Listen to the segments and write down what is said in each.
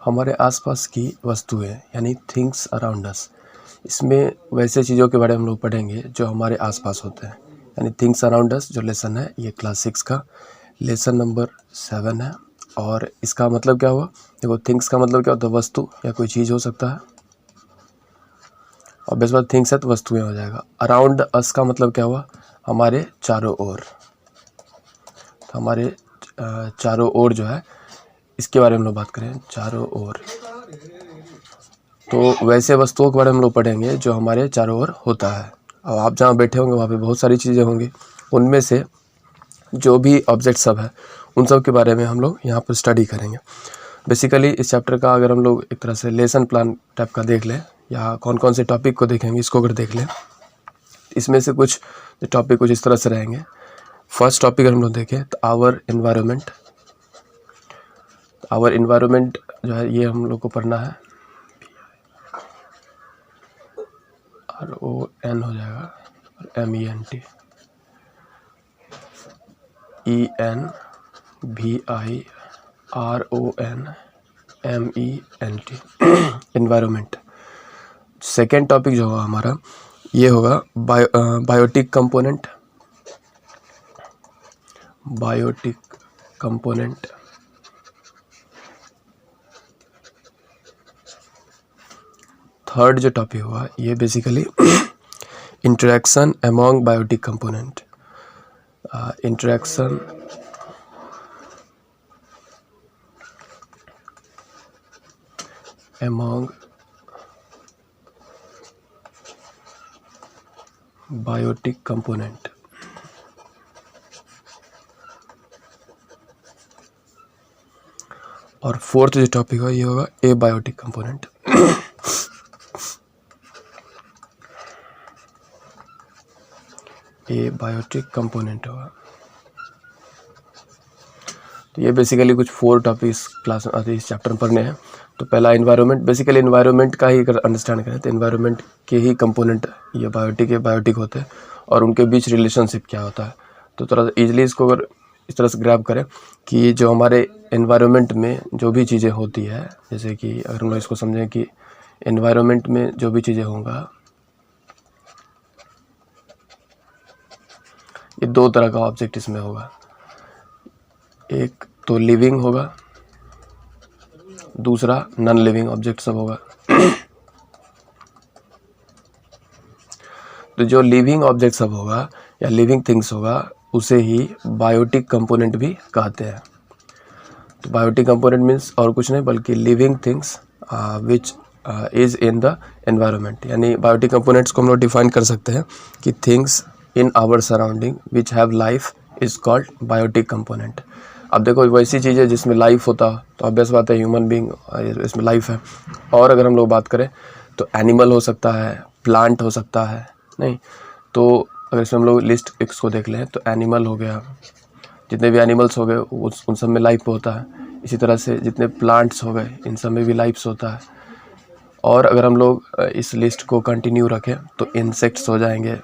हमारे आसपास की वस्तुएं यानी थिंग्स अराउंड अस। इसमें वैसे चीज़ों के बारे में हम लोग पढ़ेंगे जो हमारे आसपास होते हैं, यानी थिंग्स अराउंड अस जो लेसन है ये क्लास 6 का लेसन नंबर 7 है। और इसका मतलब क्या हुआ? देखो, थिंग्स का मतलब क्या होता है? वस्तु या कोई चीज़ हो सकता है। और बेस बात थिंग्स है तो वस्तुएं हो जाएगा। अराउंड अस का मतलब क्या हुआ? हमारे चारों ओर। तो हमारे चारों ओर जो है, इसके बारे में हम लोग बात करें, चारों ओर। तो वैसे वस्तुओं के बारे में हम लोग पढ़ेंगे जो हमारे चारों ओर होता है। और आप जहाँ बैठे होंगे वहाँ पे बहुत सारी चीज़ें होंगी, उनमें से जो भी ऑब्जेक्ट सब है उन सब के बारे में हम लोग यहाँ पर स्टडी करेंगे। बेसिकली इस चैप्टर का अगर हम लोग एक तरह से लेसन प्लान टाइप का देख लें, या कौन कौन से टॉपिक को देखेंगे इसको अगर देख लें, इसमें से कुछ टॉपिक कुछ इस तरह से रहेंगे। फर्स्ट टॉपिक अगर हम लोग देखें तो आवर एनवायरनमेंट। आवर एनवायरनमेंट जो है ये हम लोग को पढ़ना है, RON हो जाएगा, और MENT, ENVIRONMENT environment. Second topic जो होगा हमारा ये होगा biotic component. Biotic component. Third जो टॉपिक हुआ ये basically interaction among biotic component. Interaction among biotic component. और फोर्थ जो टॉपिक होगा ये होगा एबायोटिक कंपोनेंट। एबायोटिक कंपोनेंट होगा। तो ये बेसिकली कुछ 4 टॉपिक्स क्लास इस चैप्टर में पढ़ने हैं। तो पहला एनवायरनमेंट, बेसिकली एनवायरनमेंट का ही अगर अंडरस्टैंड करें तो एनवायरनमेंट के ही कंपोनेंट ये बायोटिक होते हैं, और उनके बीच रिलेशनशिप क्या होता है। तो थोड़ा ईजिली इसको अगर इस तरह से ग्रैब करें कि जो हमारे एनवायरनमेंट में जो भी चीज़ें होती है, जैसे कि अगर हम लोग इसको समझें कि एनवायरनमेंट में जो भी चीज़ें होंगी, ये 2 तरह का ऑब्जेक्ट इसमें होगा। एक तो लिविंग होगा, दूसरा नॉन लिविंग ऑब्जेक्ट सब होगा। तो जो लिविंग ऑब्जेक्ट सब होगा या लिविंग थिंग्स होगा उसे ही बायोटिक कंपोनेंट भी कहते हैं। तो बायोटिक कंपोनेंट मीन्स और कुछ नहीं बल्कि living things which is in the environment. यानी बायोटिक कंपोनेंट्स को हम लोग डिफाइन कर सकते हैं कि things in our surrounding which have life is called biotic component. अब देखो, वैसी चीज़ें जिसमें लाइफ होता तो ऑब्वियस बात है ह्यूमन बीइंग इसमें लाइफ है। और अगर हम लोग बात करें तो एनिमल हो सकता है, प्लांट हो सकता है, नहीं तो अगर इसमें हम लोग लिस्ट इसको देख लें तो एनिमल हो गया, जितने भी एनिमल्स हो गए उन सब में लाइफ होता है। इसी तरह से जितने प्लांट्स हो गए इन सब में भी लाइफ्स होता है। और अगर हम लोग इस लिस्ट को कंटिन्यू रखें तो इंसेक्ट्स हो जाएंगे।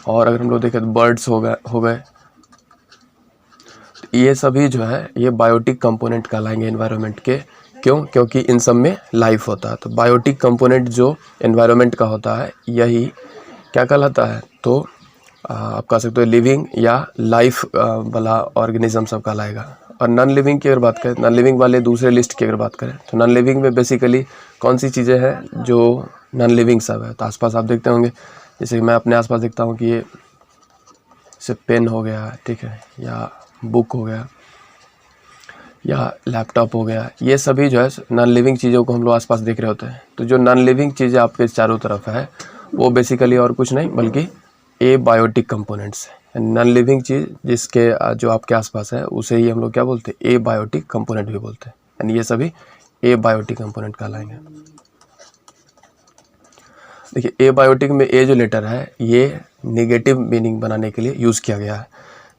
और अगर हम लोग देखें तो बर्ड्स हो गए। तो ये सभी जो है ये बायोटिक कंपोनेंट कहलाएंगे एनवायरनमेंट के। क्यों? क्योंकि इन सब में लाइफ होता है। तो बायोटिक कंपोनेंट जो एनवायरनमेंट का होता है यही क्या कहलाता है? तो आप कह सकते हो लिविंग या लाइफ वाला ऑर्गेनिज्म सब कहलाएगा। और नॉन लिविंग की अगर बात करें, नॉन लिविंग वाले दूसरे लिस्ट की अगर बात करें तो नॉन लिविंग में बेसिकली कौन सी चीज़ें हैं जो नॉन लिविंग सब है। तो आसपास आप देखते होंगे, जैसे कि मैं अपने आसपास देखता हूँ कि ये जैसे पेन हो गया, ठीक है, या बुक हो गया, या लैपटॉप हो गया, ये सभी जो है नॉन लिविंग चीज़ों को हम लोग आसपास देख रहे होते हैं। तो जो नॉन लिविंग चीज़ें आपके चारों तरफ है वो बेसिकली और कुछ नहीं बल्कि एबायोटिक कंपोनेंट्स है। नॉन लिविंग चीज़ जिसके जो आपके आसपास है उसे ही हम लोग क्या बोलते हैं? एबायोटिक कंपोनेंट भी बोलते हैं। यानी ये सभी एबायोटिक कंपोनेंट कहलाएंगे। देखिए, एबायोटिक में ए जो लेटर है ये नेगेटिव मीनिंग बनाने के लिए यूज़ किया गया है।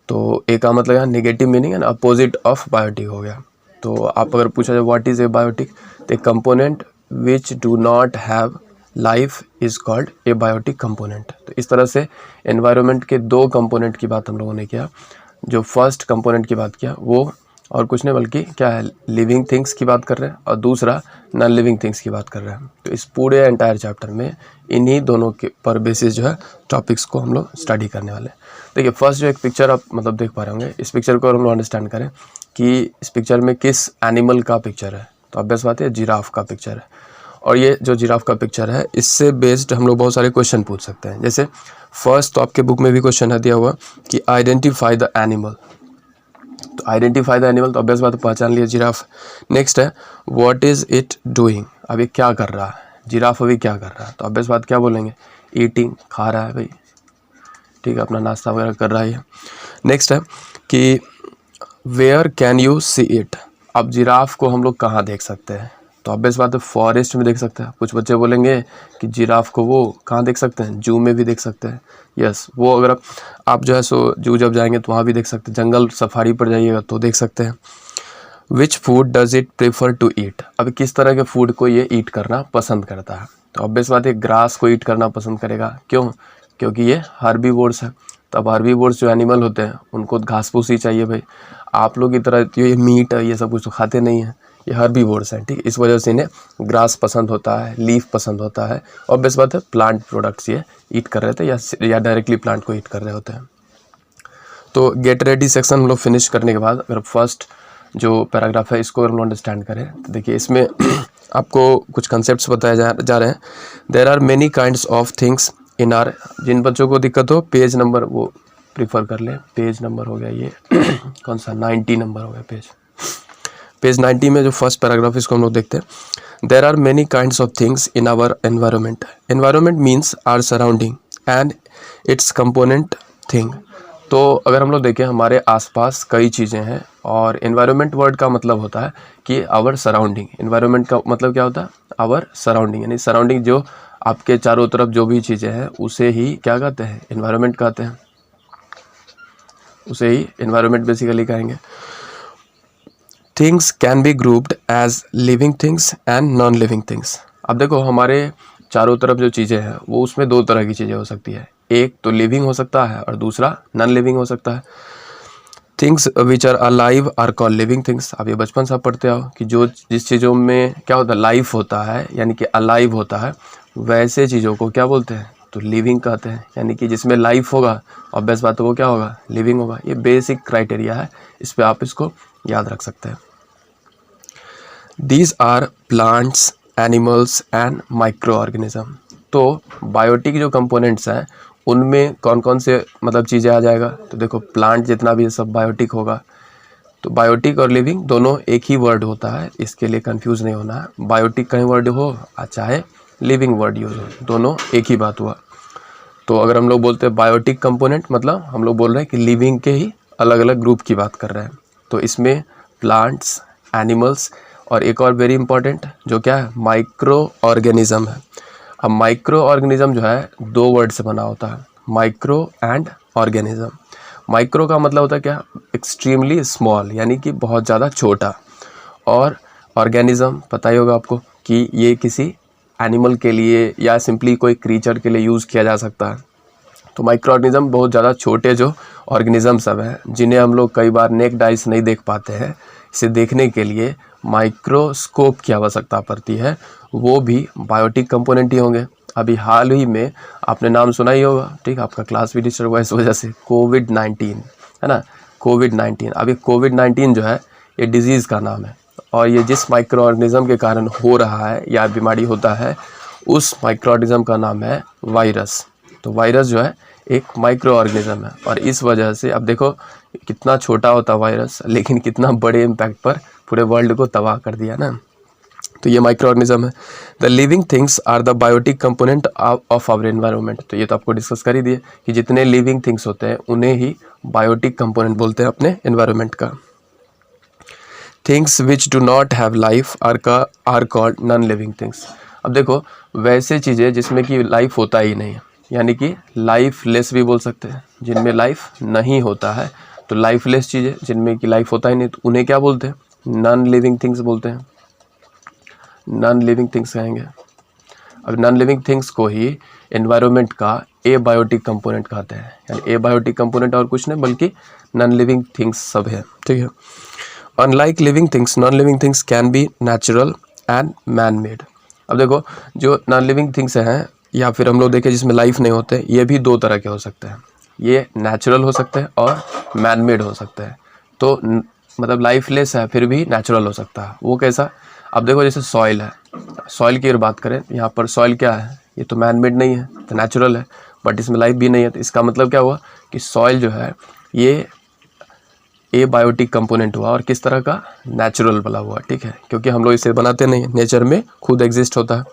तो ए का मतलब यहाँ नेगेटिव मीनिंग है ना, अपोजिट ऑफ बायोटिक हो गया। तो आप अगर पूछा जाए व्हाट इज़ एबायोटिक, तो component which do not have life is called abiotic component. तो इस तरह से एनवायरनमेंट के 2 कंपोनेंट की बात हम लोगों ने किया। जो फर्स्ट कंपोनेंट की बात किया वो और कुछ नहीं बल्कि क्या है, लिविंग थिंग्स की बात कर रहे हैं, और दूसरा नॉन लिविंग थिंग्स की बात कर रहे हैं। तो इस पूरे एंटायर चैप्टर में इन्हीं दोनों के पर बेसिस जो है टॉपिक्स को हम लोग स्टडी करने वाले हैं। देखिए फर्स्ट जो एक पिक्चर आप मतलब देख पा रहे होंगे, इस पिक्चर को हम लोग अंडरस्टैंड करें कि इस पिक्चर में किस एनिमल का पिक्चर है, तो ऑब्वियस बात है जिराफ का पिक्चर है। और ये जो जिराफ का पिक्चर है, इससे बेस्ड हम लोग बहुत सारे क्वेश्चन पूछ सकते हैं। जैसे फर्स्ट तो आपके बुक में भी क्वेश्चन है दिया हुआ कि आइडेंटिफाई द एनिमल, तो आइडेंटिफाई द एनिमल, तो ऑब्वियस बात है पहचान लिया जिराफ। नेक्स्ट है व्हाट इज इट डूइंग, अभी क्या कर रहा है, जिराफ अभी क्या कर रहा है, तो ऑब्वियस बात क्या बोलेंगे, ईटिंग, खा रहा है भाई, ठीक है, अपना नाश्ता वगैरह कर रहा है। नेक्स्ट है कि where can you see it, अब जिराफ को हम लोग कहाँ देख सकते हैं, तो ऑब्वियस बात है फॉरेस्ट में देख सकते हैं। कुछ बच्चे बोलेंगे कि जिराफ को वो कहाँ देख सकते हैं, जू में भी देख सकते हैं। यस, वो अगर आप जो है सो जू जब जाएंगे तो वहाँ भी देख सकते हैं, जंगल सफारी पर जाइएगा तो देख सकते हैं। Which food does it prefer to eat, अब किस तरह के फूड को ये ईट करना पसंद करता है, तो ऑब्वियस बात है ग्रास को ईट करना पसंद करेगा। क्यों, क्योंकि ये हर्बीवोर्स है। तो अब हर्बीवोर्स जो एनिमल होते हैं उनको घास फूस ही चाहिए भाई, आप लोग की तरह ये मीट ये सब कुछ तो खाते नहीं हैं, ये हर्बीवोर्स हैं, ठीक। इस वजह से इन्हें ग्रास पसंद होता है, लीफ पसंद होता है, और बेस्ट बात है प्लांट प्रोडक्ट्स ये ईट कर रहे थे या डायरेक्टली प्लांट को ईट कर रहे होते हैं। तो गेट रेडी सेक्शन हम लोग फिनिश करने के बाद अगर फर्स्ट जो पैराग्राफ है इसको हम लोग अंडरस्टैंड करें तो देखिए इसमें आपको कुछ कंसेप्ट्स बताए जा रहे हैं। There are many kinds of things in our, जिन बच्चों को दिक्कत हो पेज नंबर वो प्रीफर कर लें, पेज नंबर हो गया ये कौन सा 90 नंबर हो गया, पेज 90 में जो फर्स्ट पैराग्राफ इसको हम लोग देखते हैं। There are many kinds of things in our environment, environment means our surrounding and its component thing, तो अगर हम लोग देखें हमारे आसपास कई चीज़ें हैं, और एनवायरनमेंट वर्ड का मतलब होता है कि आवर सराउंडिंग, एनवायरनमेंट का मतलब क्या होता है, आवर सराउंडिंग, यानी सराउंडिंग जो आपके चारों तरफ जो भी चीज़ें हैं उसे ही क्या कहते हैं, एनवायरनमेंट कहते हैं, उसे ही एनवायरनमेंट बेसिकली कहेंगे। Things can be grouped as living things and non living things, अब देखो हमारे चारों तरफ जो चीज़ें हैं वो उसमें दो तरह की चीज़ें हो सकती है, एक तो लिविंग हो सकता है और दूसरा नॉन लिविंग हो सकता है। Things which are alive are called living things, आप ये बचपन से पढ़ते हो कि जो जिस चीज़ों में क्या होता है, लाइफ होता है यानी कि अलाइव होता है, वैसे चीज़ों को क्या बोलते हैं, तो लिविंग कहते हैं, यानी कि जिसमें लाइफ होगा और बेस्ट बात है वो क्या होगा, लिविंग होगा। ये बेसिक क्राइटेरिया है, इस पर आप इसको याद रख सकते हैं। These are plants, animals and micro organism, तो बायोटिक जो कंपोनेंट्स हैं उनमें कौन कौन से मतलब चीज़ें आ जाएगा, तो देखो प्लांट जितना भी सब बायोटिक होगा, तो बायोटिक और लिविंग दोनों एक ही वर्ड होता है, इसके लिए कंफ्यूज नहीं होना है। बायोटिक कहीं वर्ड हो चाहे लिविंग वर्ड यूज हो, दोनों एक ही बात हुआ। तो अगर हम लोग बोलते हैं बायोटिक कंपोनेंट मतलब हम लोग बोल रहे हैं कि लिविंग के ही अलग अलग ग्रुप की बात कर रहे हैं। तो इसमें प्लांट्स, एनिमल्स और एक और वेरी इंपॉर्टेंट जो क्या है, माइक्रो ऑर्गेनिज्म है। अब माइक्रो ऑर्गेनिज्म जो है दो वर्ड से बना होता है, माइक्रो एंड ऑर्गेनिज्म। माइक्रो का मतलब होता है क्या, एक्सट्रीमली स्मॉल यानी कि बहुत ज़्यादा छोटा, और ऑर्गेनिज्म पता ही होगा आपको कि ये किसी एनिमल के लिए या सिंपली कोई क्रीचर के लिए यूज़ किया जा सकता है। तो माइक्रो ऑर्गेनिज्म बहुत ज़्यादा छोटे जो ऑर्गेनिज्म सब हैं जिन्हें हम लोग कई बार नेक्ड आइज नहीं देख पाते हैं, इसे देखने के लिए माइक्रोस्कोप की आवश्यकता पड़ती है, वो भी बायोटिक कंपोनेंट ही होंगे। अभी हाल ही में आपने नाम सुना ही होगा, ठीक, आपका क्लास भी डिस्टर्ब हुआ इस वजह से, कोविड-19 है ना, कोविड-19। अब ये कोविड-19 जो है ये डिजीज़ का नाम है, और ये जिस माइक्रो ऑर्गेनिज्म के कारण हो रहा है या बीमारी होता है उस माइक्रो ऑर्गेनिज्म का नाम है वायरस। तो वायरस जो है एक माइक्रो ऑर्गेनिज्म है, और इस वजह से अब देखो कितना छोटा होता वायरस लेकिन कितना बड़े इम्पैक्ट पर पूरे वर्ल्ड को तबाह कर दिया ना। तो ये माइक्रो ऑर्गेनिज्म है। The living things are the biotic component of our environment, तो ये तो आपको डिस्कस कर ही दिए कि जितने लिविंग थिंग्स होते हैं उन्हें ही बायोटिक कंपोनेंट बोलते हैं अपने एनवायरनमेंट का। Things which do not have life are called non living things. अब देखो वैसे चीज़ें जिसमें कि लाइफ होता ही नहीं है, यानी कि लाइफलेस भी बोल सकते हैं, जिनमें लाइफ नहीं होता है, तो लाइफलेस चीज़ें जिनमें कि लाइफ होता ही नहीं तो उन्हें क्या बोलते हैं, नॉन लिविंग थिंग्स बोलते हैं, नॉन लिविंग थिंग्स कहेंगे। अब नॉन लिविंग थिंग्स को ही एनवायरनमेंट का एबायोटिक कंपोनेंट कहते हैं, यानी एबायोटिक कंपोनेंट और कुछ नहीं बल्कि नॉन लिविंग थिंग्स सब है, ठीक है। Unlike living things, non living things can B natural and man made. अब देखो जो नॉन लिविंग थिंग्स हैं या फिर हम लोग देखें जिसमें लाइफ नहीं होते, ये भी दो तरह के हो सकते हैं। ये नेचुरल हो सकते हैं और मैन मेड हो सकते हैं। तो मतलब लाइफलेस है फिर भी नेचुरल हो सकता है। वो कैसा? अब देखो जैसे सॉइल है, सॉइल की अगर बात करें, यहाँ पर सॉइल क्या है? ये तो मैन मेड नहीं है, तो नेचुरल है, बट इसमें लाइफ भी नहीं है। तो इसका मतलब क्या हुआ कि सॉइल जो है ये एबायोटिक कंपोनेंट हुआ और किस तरह का? नेचुरल वाला हुआ, ठीक है, क्योंकि हम लोग इसे बनाते नहीं, नेचर में खुद एग्जिस्ट होता है।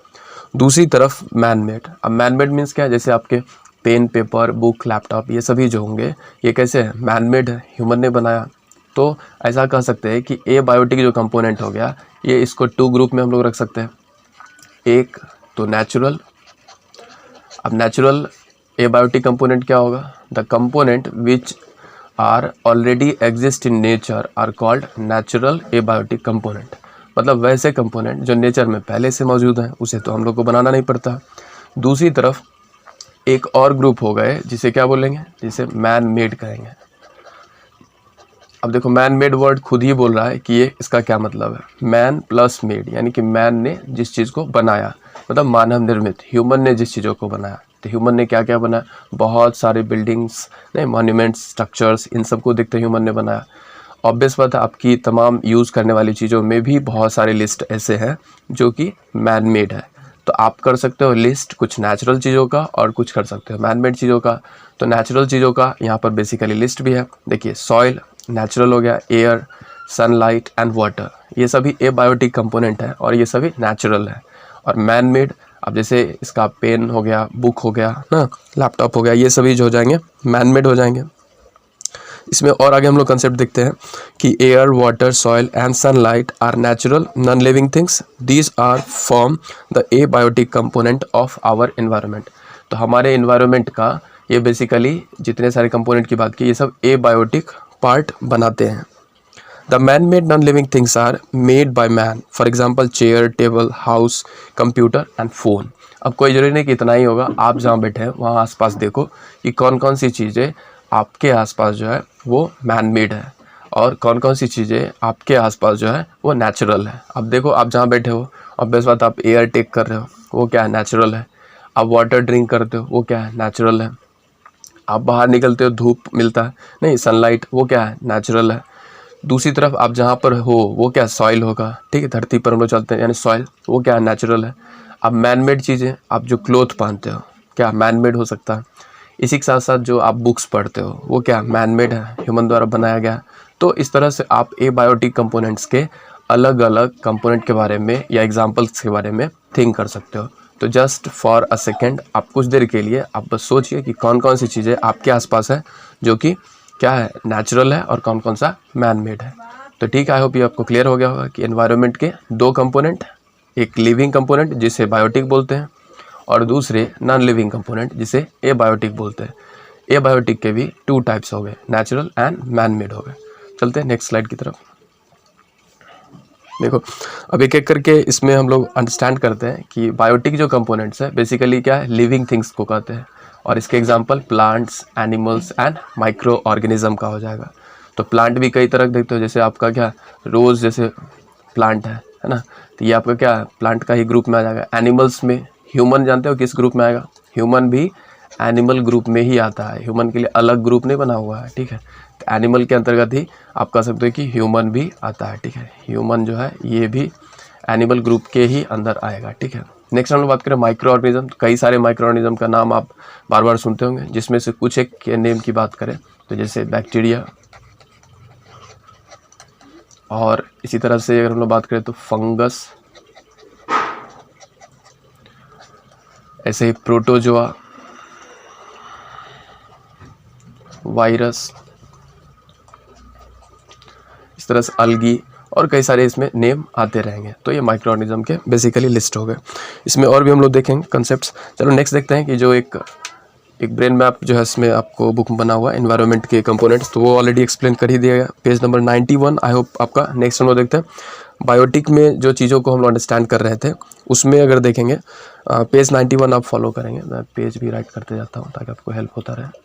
दूसरी तरफ मैन मेड। अब मैन मेड मीन्स क्या है? जैसे आपके पेन, पेपर, बुक, लैपटॉप, ये सभी जो होंगे ये कैसे है? मैन मेड है, ह्यूमन ने बनाया। तो ऐसा कह सकते हैं कि एबायोटिक जो कंपोनेंट हो गया, ये इसको टू ग्रुप में हम लोग रख सकते हैं। एक तो नेचुरल। अब नेचुरल एबायोटिक कंपोनेंट क्या होगा? The component which are already exist in nature are called natural abiotic component. मतलब वैसे कंपोनेंट जो नेचर में पहले से मौजूद हैं, उसे तो हम लोग को बनाना नहीं पड़ता। दूसरी तरफ एक और ग्रुप हो गए जिसे क्या बोलेंगे? जिसे मैन मेड कहेंगे। अब देखो मैन मेड वर्ड खुद ही बोल रहा है कि ये इसका क्या मतलब है? मैन प्लस मेड, यानी कि मैन ने जिस चीज़ को बनाया, मतलब मानव निर्मित, ह्यूमन ने जिस चीज़ों को बनाया। तो ह्यूमन ने क्या क्या बनाया? बहुत सारे बिल्डिंग्स, नहीं मॉन्यूमेंट्स, स्ट्रक्चर्स, इन सबको देखते ह्यूमन ने बनाया। ऑब्वियस बात है आपकी तमाम यूज़ करने वाली चीज़ों में भी बहुत सारे लिस्ट ऐसे हैं जो कि मैन मेड है। तो आप कर सकते हो लिस्ट कुछ नेचुरल चीज़ों का और कुछ कर सकते हो मैन मेड चीज़ों का। तो नेचुरल चीज़ों का यहाँ पर बेसिकली लिस्ट भी है। देखिए सॉइल नेचुरल हो गया, एयर, सनलाइट एंड वाटर, ये सभी एबायोटिक कंपोनेंट है और ये सभी नेचुरल है। और मैन मेड, अब जैसे इसका पेन हो गया, बुक हो गया ना, लैपटॉप हो गया, ये सभी जो हो जाएंगे मैन मेड हो जाएंगे। इसमें और आगे हम लोग कंसेप्ट देखते हैं कि air, water, soil and sunlight are natural non living things, these are form the abiotic component of our environment. तो हमारे एनवायरनमेंट का ये बेसिकली जितने सारे कंपोनेंट की बात की, ये सब एबायोटिक पार्ट बनाते हैं। The man made non living things are made by man, for example chair, table, house, computer and phone. अब कोई जरूरी नहीं कि इतना ही होगा, आप जहाँ बैठे हैं वहाँ आसपास देखो कि कौन कौन सी चीज़ें आपके आसपास जो है वो मैन मेड है और कौन कौन सी चीज़ें आपके आसपास जो है वो नेचुरल है। अब देखो आप जहाँ बैठे हो, ऑब्वियस बात आप एयर टेक कर रहे हो, वो क्या है? नेचुरल है। आप वाटर ड्रिंक करते हो, वो क्या है? नेचुरल है। आप बाहर निकलते हो, धूप मिलता है, नहीं सनलाइट, वो क्या है? नेचुरल है। दूसरी तरफ आप जहाँ पर हो वो क्या? सॉइल होगा, ठीक है, धरती पर हम लोग चलते हैं यानी सॉइल, वो क्या है? नेचुरल है। अब मैन मेड चीज़ें, आप जो क्लोथ पहनते हो क्या मैन मेड हो सकता है? इसी के साथ साथ जो आप बुक्स पढ़ते हो वो क्या? मैन मेड है, ह्यूमन द्वारा बनाया गया। तो इस तरह से आप एबायोटिक कंपोनेंट्स के अलग अलग कंपोनेंट के बारे में या एग्जांपल्स के बारे में थिंक कर सकते हो। तो जस्ट फॉर अ सेकेंड आप कुछ देर के लिए आप बस सोचिए कि कौन कौन सी चीज़ें आपके आसपास है जो कि क्या है? नेचुरल है और कौन कौन सा मैन मेड है। तो ठीक है, आई होप ये आपको क्लियर हो गया होगा कि एनवायरनमेंट के दो कंपोनेंट, एक लिविंग कंपोनेंट जिसे बायोटिक बोलते हैं और दूसरे नॉन लिविंग कंपोनेंट जिसे एबायोटिक बोलते हैं। एबायोटिक के भी टू टाइप्स हो गए, नेचुरल एंड मैन मेड हो गए। चलते हैं नेक्स्ट स्लाइड की तरफ। देखो अब एक एक करके इसमें हम लोग अंडरस्टैंड करते हैं कि बायोटिक जो कंपोनेंट्स है बेसिकली क्या है? लिविंग थिंग्स को कहते हैं और इसके example plants, animals and micro organism का हो जाएगा। तो प्लांट भी कई तरह के देखते हो, जैसे आपका क्या रोज़ जैसे प्लांट है ना, तो ये आपका क्या प्लांट का ही ग्रुप में आ जाएगा। एनिमल्स में ह्यूमन जानते हो किस ग्रुप में आएगा? ह्यूमन भी एनिमल ग्रुप में ही आता है, ह्यूमन के लिए अलग ग्रुप नहीं बना हुआ है, ठीक है। तो एनिमल के अंतर्गत ही आप कह सकते हो कि ह्यूमन भी आता है, ठीक है। ह्यूमन जो है ये भी एनिमल ग्रुप के ही अंदर आएगा, ठीक है। नेक्स्ट हम लोग बात करें माइक्रो ऑर्गेनिज्म। कई सारे माइक्रो ऑर्गेनिज्म का नाम आप बार बार सुनते होंगे, जिसमें से कुछ एक के नेम की बात करें तो जैसे बैक्टीरिया, और इसी तरह से अगर हम लोग बात करें तो फंगस, ऐसे ही प्रोटोजोआ, वायरस, इस तरह से अलगी और कई सारे इसमें नेम आते रहेंगे। तो ये माइक्रो ऑर्गेनिज्म के बेसिकली लिस्ट हो गए। इसमें और भी हम लोग देखेंगे कंसेप्ट्स। चलो नेक्स्ट देखते हैं कि जो एक ब्रेन मैप जो है इसमें आपको बुक बना हुआ है एनवायरनमेंट के कंपोनेंट्स, तो वो ऑलरेडी एक्सप्लेन कर ही दिया गया, पेज नंबर 91 आई होप आपका। नेक्स्ट हम लोग देखते हैं बायोटिक में जो चीज़ों को हम लोग अंडरस्टैंड कर रहे थे उसमें अगर देखेंगे पेज 91 आप फॉलो करेंगे, मैं पेज भी राइट करते जाता हूँ ताकि आपको हेल्प होता रहे।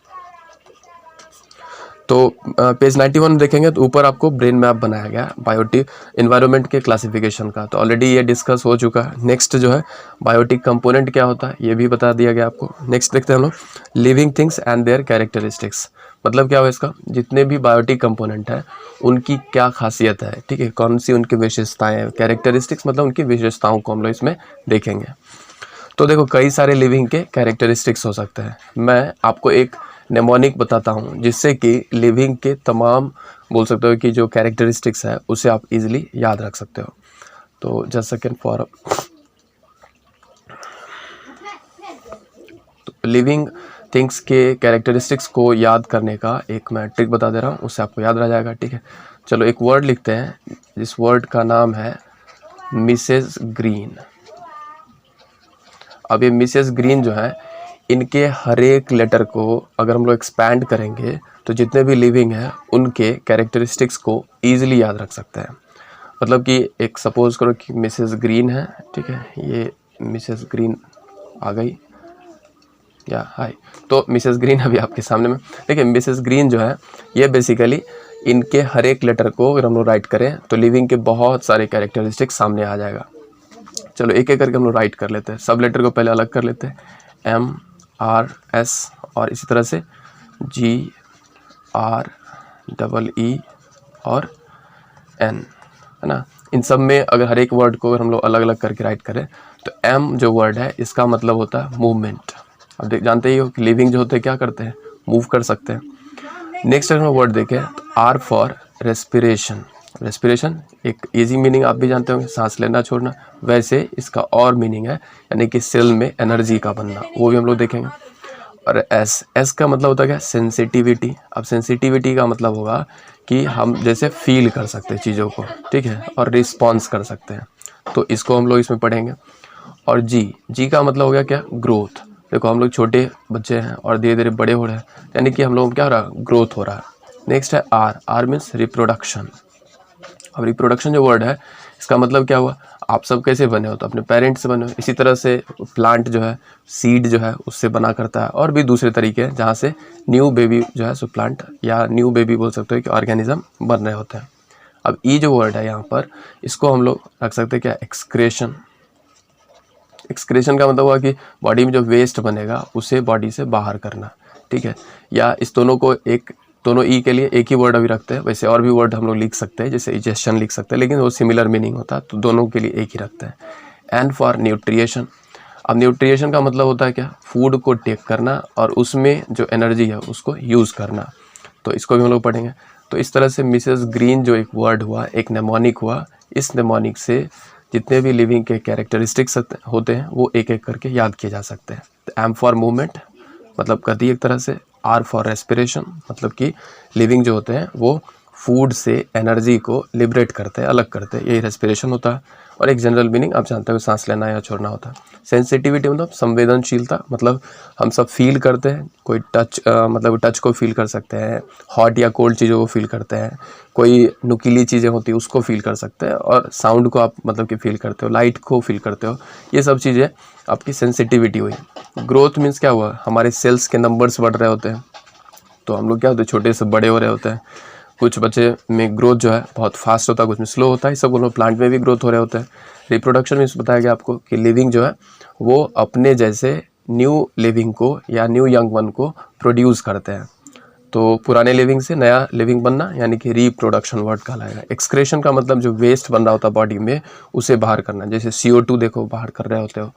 तो पेज 91 में देखेंगे तो ऊपर आपको ब्रेन मैप बनाया गया है बायोटिक एनवायरनमेंट के क्लासिफिकेशन का, तो ऑलरेडी ये डिस्कस हो चुका है। नेक्स्ट जो है बायोटिक कंपोनेंट क्या होता है ये भी बता दिया गया आपको। नेक्स्ट देखते हैं हम लोग living things and there characteristics, मतलब क्या हुआ इसका, जितने भी बायोटिक कंपोनेंट है उनकी क्या खासियत है, ठीक है, कौन सी उनकी विशेषताएं हैं। कैरेक्टरिस्टिक्स मतलब उनकी विशेषताओं को हम लोग इसमें देखेंगे। तो देखो कई सारे लिविंग के कैरेक्टरिस्टिक्स हो सकते हैं। मैं आपको एक नेमोनिक बताता हूँ जिससे कि लिविंग के तमाम बोल सकते हो कि जो कैरेक्टरिस्टिक्स है उसे आप इजीली याद रख सकते हो। तो just second for living things के कैरेक्टरिस्टिक्स को याद करने का एक मैं ट्रिक बता दे रहा हूँ, उससे आपको याद रह जाएगा, ठीक है। चलो एक वर्ड लिखते हैं, जिस वर्ड का नाम है मिसेस ग्रीन। अब ये मिसेस ग्रीन जो है इनके हर एक लेटर को अगर हम लोग एक्सपैंड करेंगे तो जितने भी लिविंग हैं उनके कैरेक्टरिस्टिक्स को ईजिली याद रख सकते हैं। मतलब कि एक सपोज करो कि मिसेस ग्रीन है, ठीक है, ये मिसेस ग्रीन आ गई या हाय, तो मिसेस ग्रीन अभी आपके सामने में, देखिए मिसेस ग्रीन जो है ये बेसिकली इनके हर एक लेटर को अगर हम लोग राइट करें तो लिविंग के बहुत सारे कैरेक्टरिस्टिक्स सामने आ जाएगा। चलो एक एक करके हम लोग राइट कर लेते हैं। सब लेटर को पहले अलग कर लेते हैं, एम आर एस और इसी तरह से जी आर डबल ई और एन, है ना। इन सब में अगर हर एक वर्ड को अगर हम लोग अलग अलग करके राइट करें तो एम जो वर्ड है इसका मतलब होता है मूवमेंट। अब जानते ही हो कि लिविंग जो होते हैं क्या करते हैं, मूव कर सकते हैं। नेक्स्ट अगर हम वर्ड देखें तो आर फॉर रेस्पिरेशन। रेस्पिरेशन एक इजी मीनिंग आप भी जानते होंगे, सांस लेना छोड़ना, वैसे इसका और मीनिंग है यानी कि सेल में एनर्जी का बनना, वो भी हम लोग देखेंगे। और एस का मतलब होता है क्या, सेंसिटिविटी। अब सेंसिटिविटी का मतलब होगा कि हम जैसे फील कर सकते हैं चीज़ों को, ठीक है, और रिस्पॉन्स कर सकते हैं, तो इसको हम लोग इसमें पढ़ेंगे। और जी का मतलब हो गया क्या, ग्रोथ। देखो हम लोग छोटे बच्चे हैं और धीरे धीरे बड़े हो रहे हैं, यानी कि हम लोग क्या हो रहा है, ग्रोथ हो रहा है। नेक्स्ट है आर मीन्स रिप्रोडक्शन। अब रिप्रोडक्शन जो वर्ड है इसका मतलब क्या हुआ, आप सब कैसे बने हो, तो अपने पेरेंट्स से बने हो। इसी तरह से प्लांट जो है सीड जो है उससे बना करता है, और भी दूसरे तरीके हैं जहाँ से न्यू बेबी जो है सो प्लांट या न्यू बेबी बोल सकते हो कि ऑर्गेनिज्म बन रहे होते हैं। अब ई जो वर्ड है यहाँ पर इसको हम लोग रख सकते हैं क्या, एक्सक्रेशन। एक्सक्रेशन का मतलब हुआ कि बॉडी में जो वेस्ट बनेगा उसे बॉडी से बाहर करना, ठीक है। या इस दोनों को दोनों ई के लिए एक ही वर्ड अभी रखते हैं, वैसे और भी वर्ड हम लोग लिख सकते हैं, जैसे इजेशन लिख सकते हैं, लेकिन वो सिमिलर मीनिंग होता है, तो दोनों के लिए एक ही रखते हैं। N for nutrition. अब न्यूट्रिएशन का मतलब होता है क्या, फूड को टेक करना और उसमें जो एनर्जी है उसको यूज़ करना, तो इसको भी हम लोग पढ़ेंगे। तो इस तरह से मिसेस ग्रीन जो एक वर्ड हुआ, एक नेमोनिक हुआ, इस नेमोनिक से जितने भी लिविंग के कैरेक्टरिस्टिक्स होते हैं वो एक एक करके याद किए जा सकते हैं। तो एम फॉर मूवमेंट मतलब गति एक तरह से, आर फॉर रेस्पिरेशन मतलब कि लिविंग जो होते हैं वो फूड से एनर्जी को लिबरेट करते हैं, अलग करते हैं, यही रेस्पिरेशन होता है। और एक जनरल मीनिंग आप जानते हो सांस लेना या छोड़ना होता है। सेंसिटिविटी मतलब संवेदनशीलता, मतलब हम सब फील करते हैं, कोई मतलब टच को फील कर सकते हैं, हॉट या कोल्ड चीज़ों को फील करते हैं, कोई नुकीली चीज़ें होती है उसको फील कर सकते हैं, और साउंड को आप मतलब कि फील करते हो, लाइट को फील करते हो, ये सब चीज़ें आपकी सेंसिटिविटी हुई। ग्रोथ मीन्स क्या हुआ, हमारे सेल्स के नंबर्स बढ़ रहे होते हैं, तो हम लोग क्या होते हैं छोटे से बड़े हो रहे होते हैं। कुछ बच्चे में ग्रोथ जो है बहुत फास्ट होता है, कुछ में स्लो होता है, सब लोग प्लांट में भी ग्रोथ हो रहे होते हैं। रिप्रोडक्शन में बताया गया आपको कि लिविंग जो है वो अपने जैसे न्यू लिविंग को या न्यू यंग वन को प्रोड्यूस करते हैं, तो पुराने लिविंग से नया लिविंग बनना यानी कि रिप्रोडक्शन वर्ड कहलाएगा। एक्सक्रेशन का मतलब जो वेस्ट बन रहा होता है बॉडी में उसे बाहर करना, जैसे CO2 देखो बाहर कर रहे होते हो।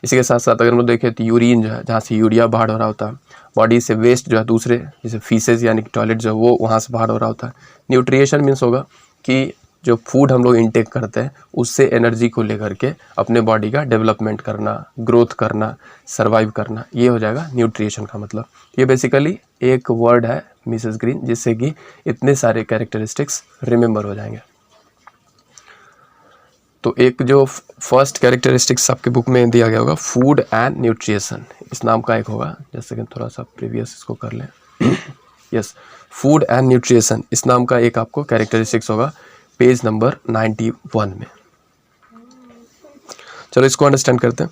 इसी के साथ साथ अगर हम लोग देखें तो यूरिन जो है जहाँ से यूरिया बाहर हो रहा होता है, बॉडी से वेस्ट जो है दूसरे जैसे फीसेज यानी कि टॉयलेट जो है वो वहाँ से बाहर हो रहा होता है। न्यूट्रिएशन मीन्स होगा कि जो फूड हम लोग इंटेक करते हैं उससे एनर्जी को लेकर के अपने बॉडी का डेवलपमेंट करना, ग्रोथ करना, सर्वाइव करना, ये हो जाएगा न्यूट्रिएशन का मतलब। ये बेसिकली एक वर्ड है मिसेस ग्रीन जिससे कि इतने सारे कैरेक्टरिस्टिक्स रिमेंबर हो जाएंगे। तो एक जो फर्स्ट कैरेक्टरिस्टिक्स आपके बुक में दिया गया होगा फूड एंड न्यूट्रिशन, इस नाम का एक होगा, जैसे कि थोड़ा सा प्रीवियस इसको कर लें। यस, फूड एंड न्यूट्रिशन इस नाम का एक आपको कैरेक्टरिस्टिक्स होगा पेज नंबर 91 में। चलो इसको अंडरस्टैंड करते हैं।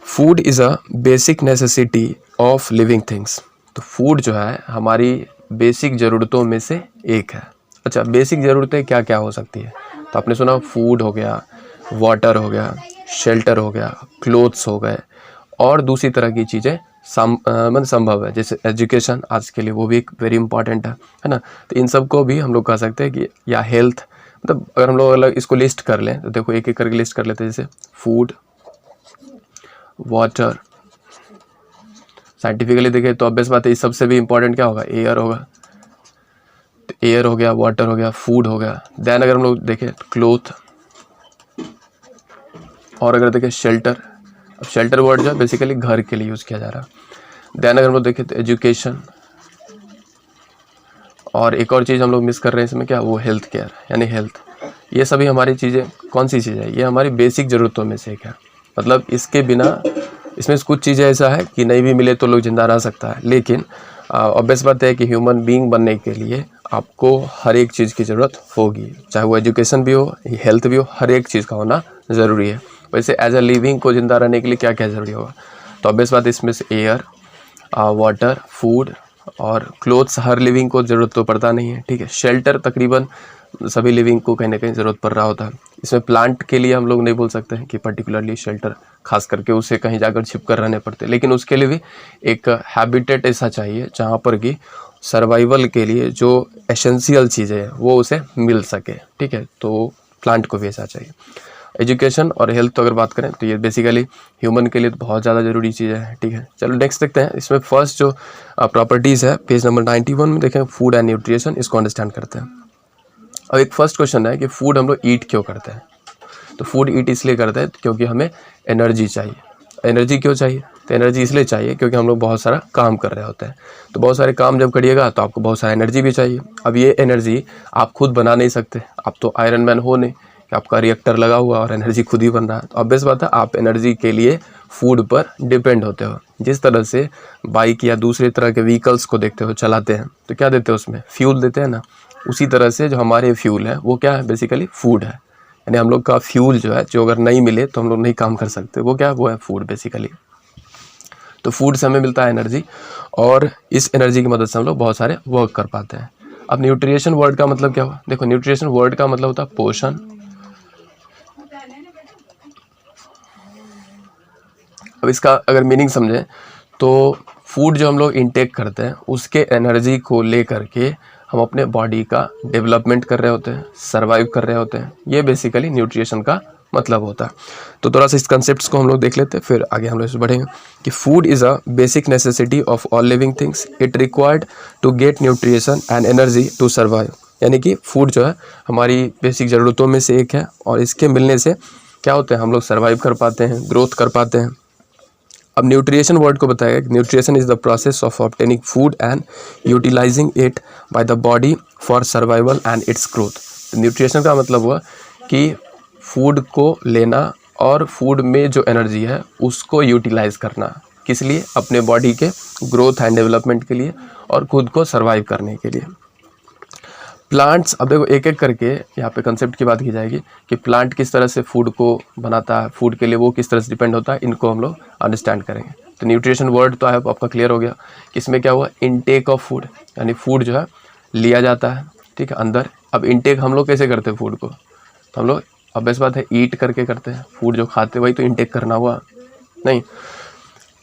Food is a basic necessity of living things. तो फूड जो है हमारी बेसिक ज़रूरतों में से एक है। अच्छा, बेसिक ज़रूरतें क्या क्या हो सकती है? तो आपने सुना फूड हो गया, वाटर हो गया, शेल्टर हो गया, क्लोथ्स हो गए, और दूसरी तरह की चीज़ें मतलब संभव है, जैसे एजुकेशन आज के लिए वो भी एक वेरी इंपॉर्टेंट है ना। तो इन सब को भी हम लोग कह सकते हैं कि, या हेल्थ, मतलब अगर हम लोग अलग इसको लिस्ट कर लें तो देखो एक एक करके लिस्ट कर लेते हैं, जैसे फूड, वाटर, साइंटिफिकली देखें तो ऑब्वियस बात है इस सबसे भी इंपॉर्टेंट क्या होगा? एयर होगा। तो एयर हो गया, वाटर हो गया, फूड हो गया। देन अगर हम लोग देखें तो क्लोथ, और अगर देखें शेल्टर, अब शेल्टर वर्ड जो है बेसिकली घर के लिए यूज़ किया जा रहा है। देन अगर हम लोग देखें तो एजुकेशन, और एक और चीज़ हम लोग मिस कर रहे हैं इसमें, क्या? वो हेल्थ केयर, यानी हेल्थ। ये सभी हमारी चीज़ें कौन सी चीज़ है? ये हमारी बेसिक ज़रूरतों में से एक है। मतलब इसके बिना, इसमें कुछ चीज़ें ऐसा है कि नहीं भी मिले तो लोग ज़िंदा रह सकता है, लेकिन ऑब्वियस बात है कि ह्यूमन बीइंग बनने के लिए आपको हर एक चीज़ की ज़रूरत होगी, चाहे वो एजुकेशन भी हो, हेल्थ भी हो, हर एक चीज़ का होना ज़रूरी है। वैसे एज अ लिविंग को ज़िंदा रहने के लिए क्या क्या ज़रूरी होगा? तो ऑब्वियस बात है इसमें से एयर, वाटर, फूड और क्लोथ्स हर लिविंग को ज़रूरत तो पड़ता नहीं है, ठीक है। शेल्टर तकरीबन सभी लिविंग को कहीं ना कहीं ज़रूरत पड़ रहा होता है। इसमें प्लांट के लिए हम लोग नहीं बोल सकते हैं कि पर्टिकुलरली शेल्टर, खास करके उसे कहीं जाकर छिप कर रहने पड़ते, लेकिन उसके लिए भी एक हैबिटेट ऐसा चाहिए जहाँ पर कि सर्वाइवल के लिए जो एसेंशियल चीज़ें हैं वो उसे मिल सके, ठीक है। तो प्लांट को भी ऐसा चाहिए। एजुकेशन और हेल्थ तो अगर बात करें तो ये बेसिकली ह्यूमन के लिए तो बहुत ज़्यादा ज़रूरी चीज़ें हैं, ठीक है। चलो नेक्स्ट देखते हैं। इसमें फर्स्ट जो प्रॉपर्टीज़ है पेज नंबर 91 में देखें, फूड एंड न्यूट्रिशन, इसको अंडरस्टैंड करते हैं। अब एक फर्स्ट क्वेश्चन है कि फूड हम लोग ईट क्यों करते हैं? तो फूड ईट इसलिए करते हैं क्योंकि हमें एनर्जी चाहिए। एनर्जी क्यों चाहिए? तो एनर्जी इसलिए चाहिए क्योंकि हम लोग बहुत सारा काम कर रहे होते हैं। तो बहुत सारे काम जब करिएगा तो आपको बहुत सारा एनर्जी भी चाहिए। अब ये एनर्जी आप खुद बना नहीं सकते, आप तो आयरन मैन हो नहीं कि आपका रिएक्टर लगा हुआ और एनर्जी खुद ही बन रहा है। तो ऑब्वियस बात है आप एनर्जी के लिए फूड पर डिपेंड होते हो। जिस तरह से बाइक या दूसरे तरह के व्हीकल्स को देखते हो चलाते हैं तो क्या देते हो? उसमें फ्यूल देते हैं ना। उसी तरह से जो हमारे फ्यूल है वो क्या है? बेसिकली फूड है। यानी हम लोग का फ्यूल जो है, जो अगर नहीं मिले तो हम लोग नहीं काम कर सकते, वो क्या है? वो है फूड बेसिकली। तो फूड से हमें मिलता है एनर्जी, और इस एनर्जी की मदद से हम लोग बहुत सारे वर्क कर पाते हैं। अब न्यूट्रिशन वर्ड का मतलब क्या हुआ? देखो न्यूट्रिशन वर्ड का मतलब होता है पोषण। अब इसका अगर मीनिंग समझें तो फूड जो हम लोग इंटेक करते हैं उसके एनर्जी को लेकर के हम अपने बॉडी का डेवलपमेंट कर रहे होते हैं, सर्वाइव कर रहे होते हैं। ये बेसिकली न्यूट्रिशन का मतलब होता है। तो थोड़ा सा इस कंसेप्ट्स को हम लोग देख लेते हैं, फिर आगे हम लोग इस बढ़ेंगे। कि food is a basic necessity of all living things, it required to get nutrition and energy to survive. यानी कि फूड जो है हमारी बेसिक ज़रूरतों में से एक है, और इसके मिलने से क्या होते हैं? हम लोग सर्वाइव कर पाते हैं, ग्रोथ कर पाते हैं। अब न्यूट्रिशन वर्ड को बताया गया, nutrition is the process of obtaining food and utilizing it by the body for survival and its growth. Nutrition का मतलब हुआ कि फूड को लेना और फूड में जो एनर्जी है उसको यूटिलाइज करना, किस लिए? अपने बॉडी के ग्रोथ एंड डेवलपमेंट के लिए और खुद को सर्वाइव करने के लिए। प्लांट्स, अब देखो एक एक करके यहाँ पे कंसेप्ट की बात की जाएगी कि प्लांट किस तरह से फूड को बनाता है, फूड के लिए वो किस तरह से डिपेंड होता है, इनको हम लोग अंडरस्टैंड करेंगे। तो न्यूट्रिशन वर्ड तो आपका क्लियर हो गया कि इसमें क्या हुआ? इनटेक ऑफ फूड, यानी फूड जो है लिया जाता है, ठीक है, अंदर। अब इनटेक हम लोग कैसे करते हैं फूड को? तो हम लोग ऑब्वियस बात है ईट करके करते हैं। फूड जो खाते वही तो इनटेक करना हुआ नहीं,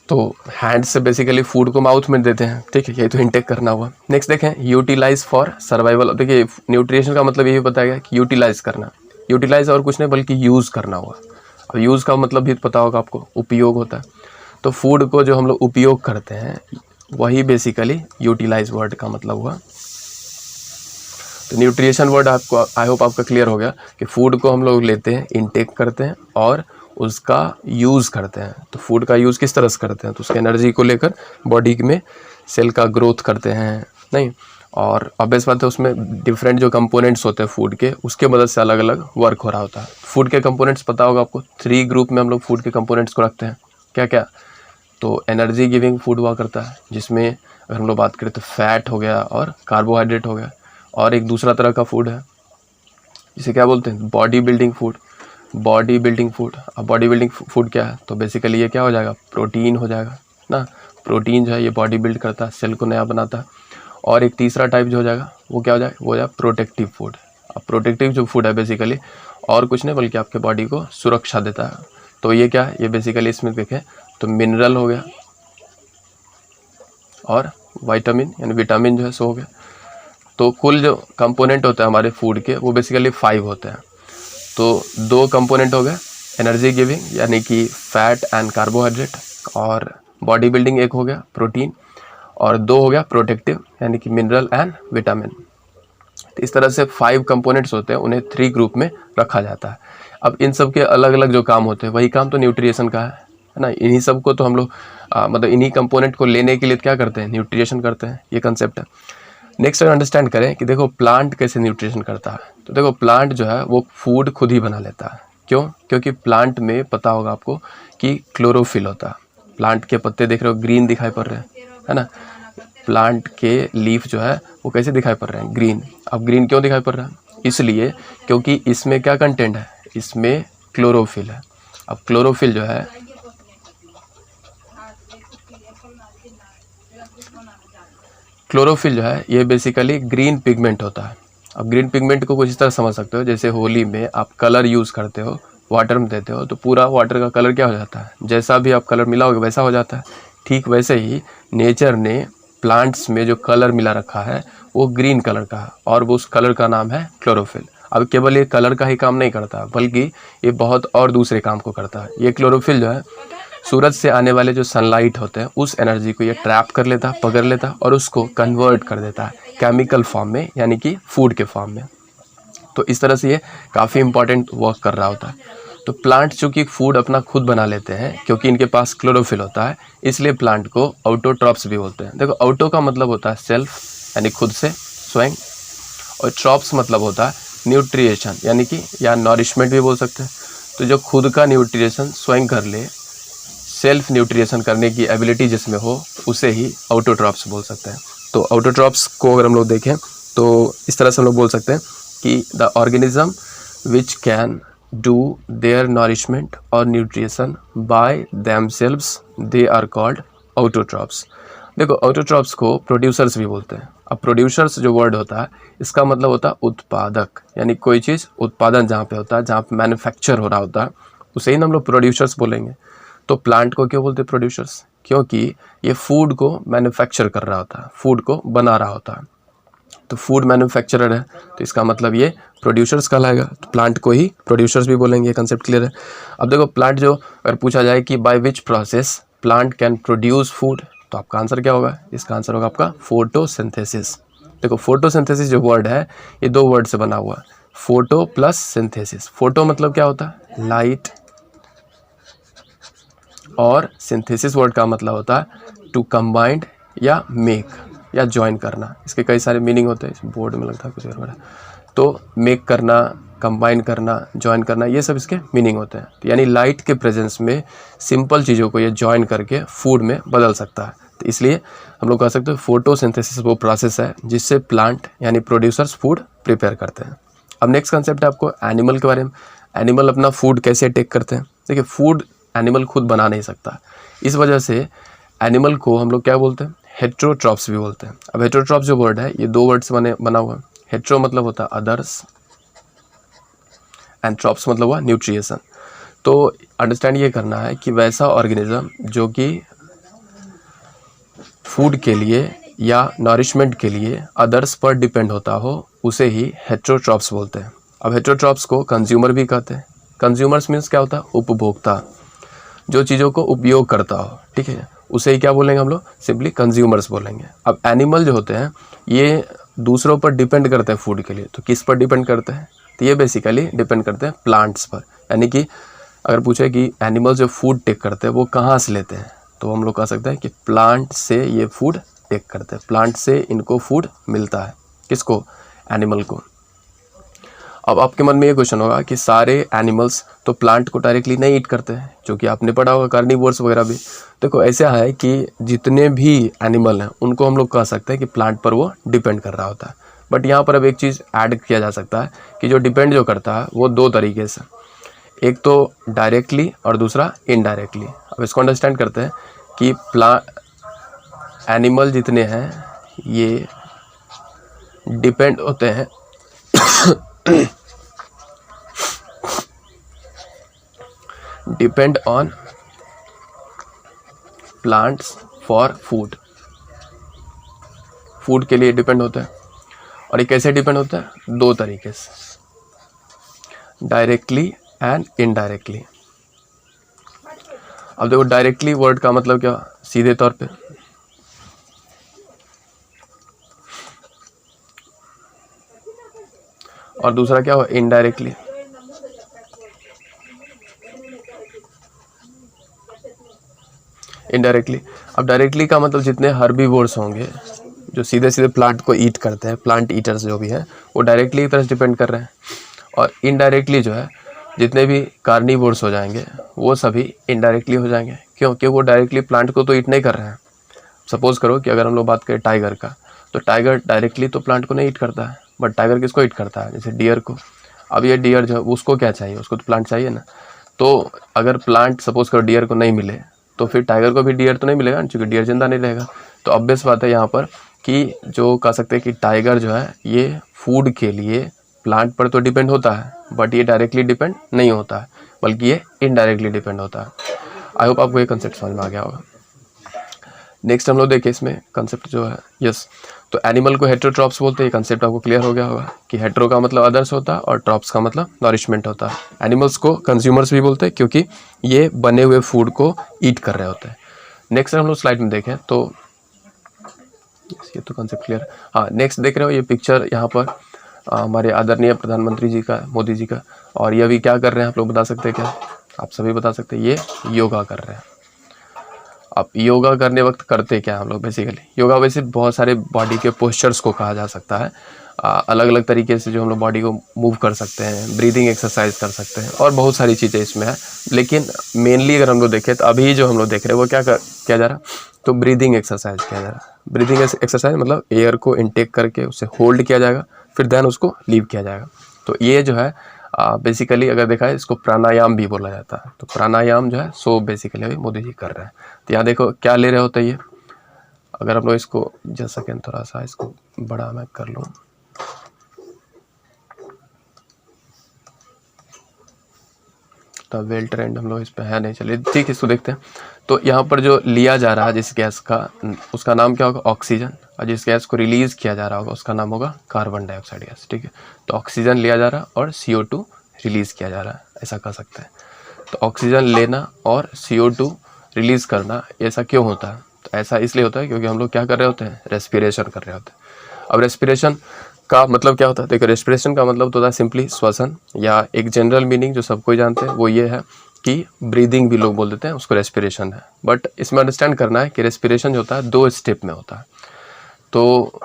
तो हैंड से बेसिकली फूड को माउथ में देते हैं, ठीक है, यही तो इनटेक करना हुआ। नेक्स्ट देखें, यूटिलाइज फॉर सर्वाइवल। देखिए न्यूट्रिशन का मतलब यही बताया गया कि यूटिलाइज करना। यूटिलाइज और कुछ नहीं बल्कि यूज़ करना हुआ। अब यूज़ का मतलब भी पता होगा आपको, उपयोग होता है। तो फूड को जो हम लोग उपयोग करते हैं वही बेसिकली यूटिलाइज वर्ड का मतलब हुआ। तो न्यूट्रिशन वर्ड आपको, आई होप आपका क्लियर हो गया कि फूड को हम लोग लेते हैं, इनटेक करते हैं और उसका यूज़ करते हैं। तो फूड का यूज़ किस तरह से करते हैं? तो उसके एनर्जी को लेकर बॉडी में सेल का ग्रोथ करते हैं, नहीं, और ऑब्वियस बात है उसमें डिफरेंट जो कंपोनेंट्स होते हैं फूड के, उसके मदद से अलग अलग वर्क हो रहा होता है। फूड के कंपोनेंट्स पता होगा आपको, 3 ग्रुप में हम लोग फूड के कंपोनेंट्स को रखते हैं। क्या क्या? तो एनर्जी गिविंग फूड हुआ करता है, जिसमें अगर हम लोग बात करें तो फैट हो गया और कार्बोहाइड्रेट हो गया। और एक दूसरा तरह का फूड है जिसे क्या बोलते हैं? Body building food. Body building food. अब बॉडी बिल्डिंग फूड क्या है? तो बेसिकली ये क्या हो जाएगा? प्रोटीन हो जाएगा ना। प्रोटीन जो है ये बॉडी बिल्ड करता है, सेल को नया बनाता है। और एक तीसरा टाइप जो हो जाएगा वो क्या हो जाएगा, वो हो जाएगा प्रोटेक्टिव फूड। अब प्रोटेक्टिव जो फूड है बेसिकली और कुछ नहीं बल्कि आपके बॉडी को सुरक्षा देता है। तो ये क्या है, ये बेसिकली इसमें देखें तो मिनरल हो गया और विटामिन यानी विटामिन जो है सो हो गया। तो कुल जो कंपोनेंट होता है हमारे फूड के वो बेसिकली 5 होते हैं। तो 2 कंपोनेंट हो गए एनर्जी गिविंग यानी कि फैट एंड कार्बोहाइड्रेट, और बॉडी बिल्डिंग एक हो गया प्रोटीन, और 2 हो गया प्रोटेक्टिव यानी कि मिनरल एंड विटामिन। तो इस तरह से 5 कंपोनेंट्स होते हैं, उन्हें 3 ग्रुप में रखा जाता है। अब इन सब के अलग अलग जो काम होते हैं वही काम तो न्यूट्रिशन का है ना। इन्हीं सब को तो हम लोग मतलब इन्हीं कंपोनेंट को लेने के लिए क्या करते हैं, न्यूट्रिशन करते हैं, ये कंसेप्ट है। नेक्स्ट अगर अंडरस्टैंड करें कि देखो प्लांट कैसे न्यूट्रिशन करता है, तो देखो प्लांट जो है वो फूड खुद ही बना लेता है। क्यों? क्योंकि प्लांट में पता होगा आपको कि क्लोरोफिल होता है। प्लांट के पत्ते देख रहे हो ग्रीन दिखाई पड़ रहे हैं, है ना। प्लांट के लीफ जो है वो कैसे दिखाई पड़ रहे हैं, ग्रीन। अब ग्रीन क्यों दिखाई पड़ रहा है, इसलिए क्योंकि इसमें क्या कंटेंट है, इसमें क्लोरोफिल है। अब क्लोरोफिल जो है ये बेसिकली ग्रीन पिगमेंट होता है। अब ग्रीन पिगमेंट को कुछ इस तरह समझ सकते हो, जैसे होली में आप कलर यूज़ करते हो, वाटर में देते हो तो पूरा वाटर का कलर क्या हो जाता है, जैसा भी आप कलर मिलाओगे वैसा हो जाता है। ठीक वैसे ही नेचर ने प्लांट्स में जो कलर मिला रखा है वो ग्रीन कलर का है और वो उस कलर का नाम है क्लोरोफिल। अब केवल ये कलर का ही काम नहीं करता बल्कि ये बहुत और दूसरे काम को करता है। ये क्लोरोफिल जो है सूरज से आने वाले जो सनलाइट होते हैं उस एनर्जी को ये ट्रैप कर लेता, पकड़ लेता और उसको कन्वर्ट कर देता है केमिकल फॉर्म में यानी कि फूड के फॉर्म में। तो इस तरह से ये काफ़ी इंपॉर्टेंट वर्क कर रहा होता है। तो प्लांट चूँकि फूड अपना खुद बना लेते हैं क्योंकि इनके पास क्लोरोफिल होता है, इसलिए प्लांट को ऑटोट्रॉप्स भी बोलते हैं। देखो ऑटो का मतलब होता है सेल्फ यानी खुद से, स्वयं, और ट्रॉप्स मतलब होता है न्यूट्रिएशन यानी कि या नॉरिशमेंट भी बोल सकते हैं। तो जो खुद का न्यूट्रिएशन स्वयं कर ले, सेल्फ न्यूट्रिएशन करने की एबिलिटी जिसमें हो उसे ही ऑटोट्रॉप्स बोल सकते हैं। तो ऑटोट्रॉप्स को अगर हम लोग देखें तो इस तरह से हम लोग बोल सकते हैं कि the organism which can do their nourishment और nutrition by themselves, they are called autotrophs. देखो ऑटोट्रॉप्स को प्रोड्यूसर्स भी बोलते हैं। अब प्रोड्यूसर्स जो वर्ड होता है इसका मतलब होता है उत्पादक, यानी कोई चीज़ उत्पादन जहाँ पे होता है, जहाँ पे मैन्युफैक्चर हो रहा होता है उसे ही हम लोग प्रोड्यूसर्स बोलेंगे। तो प्लांट को क्यों बोलते हैं प्रोड्यूसर्स, क्योंकि ये फूड को मैन्युफैक्चर कर रहा होता है, फूड को बना रहा होता है। तो फूड मैन्युफैक्चरर है तो इसका मतलब ये प्रोड्यूसर्स कहलाएगा। तो प्लांट को ही प्रोड्यूसर्स भी बोलेंगे, ये कंसेप्ट क्लियर है। अब देखो प्लांट जो अगर पूछा जाए कि by which process plant can produce food, तो आपका आंसर क्या होगा, इसका आंसर होगा आपका फोटोसिंथेसिस। देखो फोटोसिंथेसिस जो वर्ड है ये 2 वर्ड से बना हुआ है, फोटो प्लस सिंथेसिस। फोटो मतलब क्या होता है, लाइट, और सिंथेसिस वर्ड का मतलब होता है टू कंबाइंड या मेक या ज्वाइन करना। इसके कई सारे मीनिंग होते हैं, इस बोर्ड में लगता है कुछ और है। तो मेक करना, कंबाइन करना, ज्वाइन करना, ये सब इसके मीनिंग होते हैं। तो यानी लाइट के प्रेजेंस में सिंपल चीज़ों को ये ज्वाइन करके फूड में बदल सकता है। तो इसलिए हम लोग कह सकते हैं फोटोसिंथेसिस वो प्रोसेस है जिससे प्लांट यानी प्रोड्यूसर्स फूड प्रिपेयर करते हैं। अब नेक्स्ट कंसेप्ट है आपको एनिमल के बारे में। एनिमल अपना फूड कैसे टेक करते हैं। देखिए फूड एनिमल खुद बना नहीं सकता, इस वजह से एनिमल को हम लोग क्या बोलते हैं, हेट्रोट्रॉप्स भी बोलते हैं। अब हेट्रोट्रॉप्स जो वर्ड है ये 2 वर्ड से बना हुआ है। हेट्रो मतलब होता है अदर्स एंड ट्रॉप्स मतलब हुआ न्यूट्रिएशन। तो अंडरस्टैंड ये करना है कि वैसा ऑर्गेनिज्म जो कि फूड के लिए या नॉरिशमेंट के लिए अदर्स पर डिपेंड होता हो उसे ही हेट्रोट्रॉप्स बोलते हैं। अब हेट्रोट्रॉप्स को कंज्यूमर भी कहते हैं। कंज्यूमर्स मीन्स क्या होता है, उपभोक्ता, जो चीज़ों को उपयोग करता हो, ठीक है, उसे ही क्या बोलेंगे हम लोग, सिंपली कंज्यूमर्स बोलेंगे। अब एनिमल जो होते हैं ये दूसरों पर डिपेंड करते हैं फूड के लिए, तो किस पर डिपेंड करते हैं, तो ये बेसिकली डिपेंड करते हैं प्लांट्स पर। यानी कि अगर पूछे कि एनिमल जो फूड टेक करते हैं वो कहाँ से लेते हैं, तो हम लोग कह सकते हैं कि प्लांट से ये फूड टेक करते हैं, प्लांट से इनको फूड मिलता है। किसको, एनिमल को। अब आपके मन में ये क्वेश्चन होगा कि सारे एनिमल्स तो प्लांट को डायरेक्टली नहीं ईट करते हैं, जो कि आपने पढ़ा होगा कार्निवोर्स वगैरह भी। देखो ऐसा है कि जितने भी एनिमल हैं उनको हम लोग कह सकते हैं कि प्लांट पर वो डिपेंड कर रहा होता है। बट यहाँ पर अब एक चीज़ ऐड किया जा सकता है कि जो डिपेंड जो करता है वो 2 तरीके से, एक तो डायरेक्टली और दूसरा इनडायरेक्टली। अब इसको अंडरस्टैंड करते हैं कि एनिमल जितने हैं ये डिपेंड होते हैं depend on plants for food, food के लिए डिपेंड होता है। और ये कैसे डिपेंड होता है? दो तरीके से, डायरेक्टली एंड इनडायरेक्टली। अब देखो डायरेक्टली वर्ड का मतलब क्या, सीधे तौर पे, और दूसरा क्या हुआ, इनडायरेक्टली। इनडायरेक्टली, अब डायरेक्टली का मतलब जितने हर्बीवोर्स होंगे जो सीधे सीधे प्लांट को ईट करते हैं, प्लांट ईटर्स जो भी हैं, वो डायरेक्टली की तरफ डिपेंड कर रहे हैं। और इनडायरेक्टली जो है जितने भी कार्निवोर्स हो जाएंगे वो सभी इनडायरेक्टली हो जाएंगे। क्यों? क्योंकि वो डायरेक्टली प्लांट को तो ईट नहीं कर रहे हैं। सपोज करो कि अगर हम लोग बात करें टाइगर का, तो टाइगर डायरेक्टली तो प्लांट को नहीं ईट करता है, बट टाइगर किसको ईट करता है? जैसे डियर को। अब ये डियर जो है उसको क्या चाहिए? उसको तो प्लांट चाहिए ना। तो अगर प्लांट सपोज करो डियर को नहीं मिले तो फिर टाइगर को भी डियर तो नहीं मिलेगा, क्योंकि डियर जिंदा नहीं रहेगा। तो ऑब्वियस बात है यहाँ पर कि जो कह सकते हैं कि टाइगर जो है ये फूड के लिए प्लांट पर तो डिपेंड होता है, बट ये डायरेक्टली डिपेंड नहीं होता है, बल्कि ये इनडायरेक्टली डिपेंड होता है। आई होप आपको ये कंसेप्ट समझ में आ गया होगा। नेक्स्ट हम लोग देखें इसमें कंसेप्ट जो है, यस, तो एनिमल को हेटेरोट्रॉप्स बोलते हैं। ये कंसेप्ट आपको क्लियर हो गया होगा कि हेटेरो का मतलब अदर्स होता है और ट्रॉप्स का मतलब नॉरिशमेंट होता है। एनिमल्स को कंज्यूमर्स भी बोलते हैं क्योंकि ये बने हुए फूड को ईट कर रहे होते हैं। नेक्स्ट हम लोग स्लाइड में देखें तो ये तो कंसेप्ट क्लियर। हाँ, नेक्स्ट देख रहे हो ये पिक्चर यहाँ पर हमारे आदरणीय प्रधानमंत्री जी का, मोदी जी का, और ये अभी क्या कर रहे हैं आप लोग बता सकते हैं क्या? आप सभी बता सकते हैं, ये योगा कर रहे हैं। अब योगा करने वक्त करते क्या हम लोग? बेसिकली योगा वैसे बहुत सारे बॉडी के पोस्चर्स को कहा जा सकता है, अलग अलग तरीके से जो हम लोग बॉडी को मूव कर सकते हैं, ब्रीदिंग एक्सरसाइज कर सकते हैं और बहुत सारी चीज़ें इसमें है। लेकिन मेनली अगर हम लोग देखें तो अभी जो हम लोग देख रहे हैं वो क्या किया जा रहा है? तो ब्रीदिंग एक्सरसाइज किया जा रहा है। ब्रीदिंग एक्सरसाइज मतलब एयर को इनटेक करके उसे होल्ड किया जाएगा, फिर देन उसको लीव किया जाएगा। तो ये जो है बेसिकली अगर देखा है इसको प्राणायाम भी बोला जाता है। तो प्राणायाम जो है सो बेसिकली अभी मोदी जी कर रहे हैं। तो यहाँ देखो क्या ले रहे होते ये, अगर हम लोग इसको जस्ट सेकेंड थोड़ा सा इसको बड़ा मैं कर लूँ, तो वेल ट्रेंड हम लोग इस पे है नहीं, चलिए ठीक है इसको देखते हैं। तो यहाँ पर जो लिया जा रहा है जिस गैस का, उसका नाम क्या होगा? ऑक्सीजन। और जिस गैस को रिलीज किया जा रहा होगा उसका नाम होगा कार्बन डाइऑक्साइड गैस। ठीक है, तो ऑक्सीजन लिया जा रहा है और CO2 रिलीज किया जा रहा है, ऐसा कह सकते हैं। तो ऑक्सीजन लेना और CO2 रिलीज करना, ऐसा क्यों होता है? तो ऐसा इसलिए होता है क्योंकि हम लोग क्या कर रहे होते हैं? रेस्पिरेशन कर रहे होते हैं। अब रेस्पिरेशन का मतलब क्या होता है? देखो रेस्पिरेशन का मतलब तो होता है सिंपली श्वसन, या एक जनरल मीनिंग जो सब कोई जानते हैं वो ये है कि ब्रीदिंग भी लोग बोल देते हैं, उसको रेस्पिरेशन है। बट इसमें अंडरस्टैंड करना है कि रेस्पिरेशन जो होता है 2 स्टेप में होता है। तो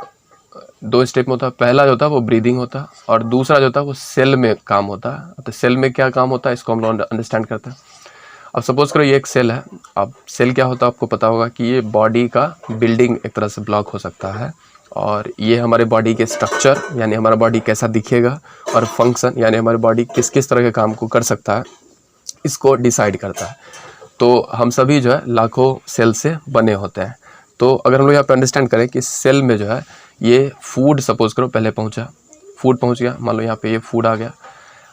2 स्टेप में होता है, पहला जो होता है वो ब्रीदिंग होता है और दूसरा जो होता है वो सेल में काम होता है। तो सेल में क्या काम होता है इसको हम लोग अंडरस्टैंड करते हैं। अब सपोज करो ये एक सेल है। अब सेल क्या होता है आपको पता होगा कि ये बॉडी का बिल्डिंग एक तरह से ब्लॉक हो सकता है, और ये हमारे बॉडी के स्ट्रक्चर यानी हमारा बॉडी कैसा दिखेगा और फंक्शन यानी हमारे बॉडी किस किस तरह के काम को कर सकता है इसको डिसाइड करता है। तो हम सभी जो है लाखों सेल से बने होते हैं। तो अगर हम लोग यहाँ पे अंडरस्टैंड करें कि सेल में जो है ये फूड सपोज करो पहले पहुँचा, फूड पहुँच गया, मान लो यहाँ पे ये फूड आ गया।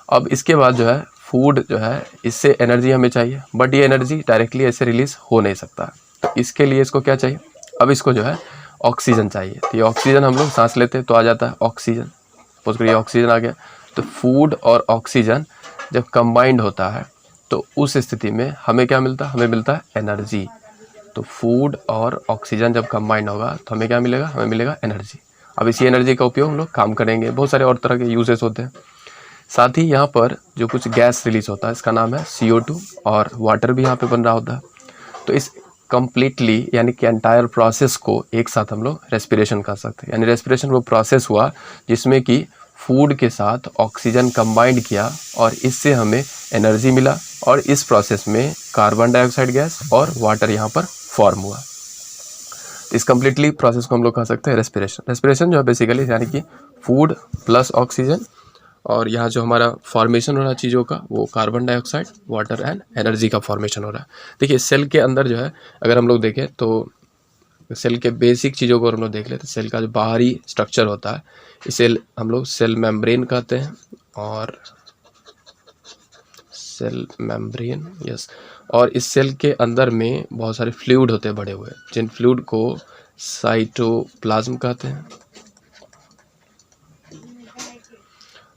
अब इसके बाद जो है फूड जो है इससे एनर्जी हमें चाहिए, बट ये एनर्जी डायरेक्टली ऐसे रिलीज हो नहीं सकता। तो इसके लिए इसको क्या चाहिए? अब इसको जो है ऑक्सीजन चाहिए। तो ये ऑक्सीजन हम लोग सांस लेते हैं तो आ जाता है ऑक्सीजन। सपोज करिए ऑक्सीजन आ गया, तो फूड और ऑक्सीजन जब कंबाइंड होता है तो उस स्थिति में हमें क्या मिलता है? हमें मिलता है एनर्जी। तो फूड और ऑक्सीजन जब कंबाइंड होगा तो हमें क्या मिलेगा? हमें मिलेगा एनर्जी। अब इसी एनर्जी का उपयोग हम लोग काम करेंगे, बहुत सारे और तरह के यूजेस होते हैं। साथ ही यहाँ पर जो कुछ गैस रिलीज होता है इसका नाम है CO2, और वाटर भी यहाँ पे बन रहा होता है। तो इस कम्प्लीटली यानी कि एंटायर प्रोसेस को एक साथ हम लोग रेस्पिरेशन कर सकते हैं। यानी रेस्पिरेशन वो प्रोसेस हुआ जिसमें कि फूड के साथ ऑक्सीजन कंबाइंड किया और इससे हमें एनर्जी मिला, और इस प्रोसेस में कार्बन डाइऑक्साइड गैस और वाटर यहाँ पर फॉर्म हुआ। इस कम्प्लीटली प्रोसेस को हम लोग कह सकते हैं रेस्पिरेशन। रेस्पिरेशन जो है बेसिकली यानी कि फूड प्लस ऑक्सीजन, और यहाँ जो हमारा फॉर्मेशन हो रहा है चीज़ों का वो carbon dioxide, water and energy का फॉर्मेशन हो रहा है। देखिए सेल के अंदर जो है अगर हम लोग देखें तो सेल के बेसिक चीज़ों को हम लोग देख लेते हैं। सेल का जो बाहरी स्ट्रक्चर होता है इसे हम लोग सेल मेम्ब्रेन कहते हैं, और सेल मेम्ब्रेन, यस। और इस सेल के अंदर में बहुत सारे फ्लूइड होते हैं बड़े हुए, जिन फ्लूइड को साइटोप्लाज्म कहते हैं,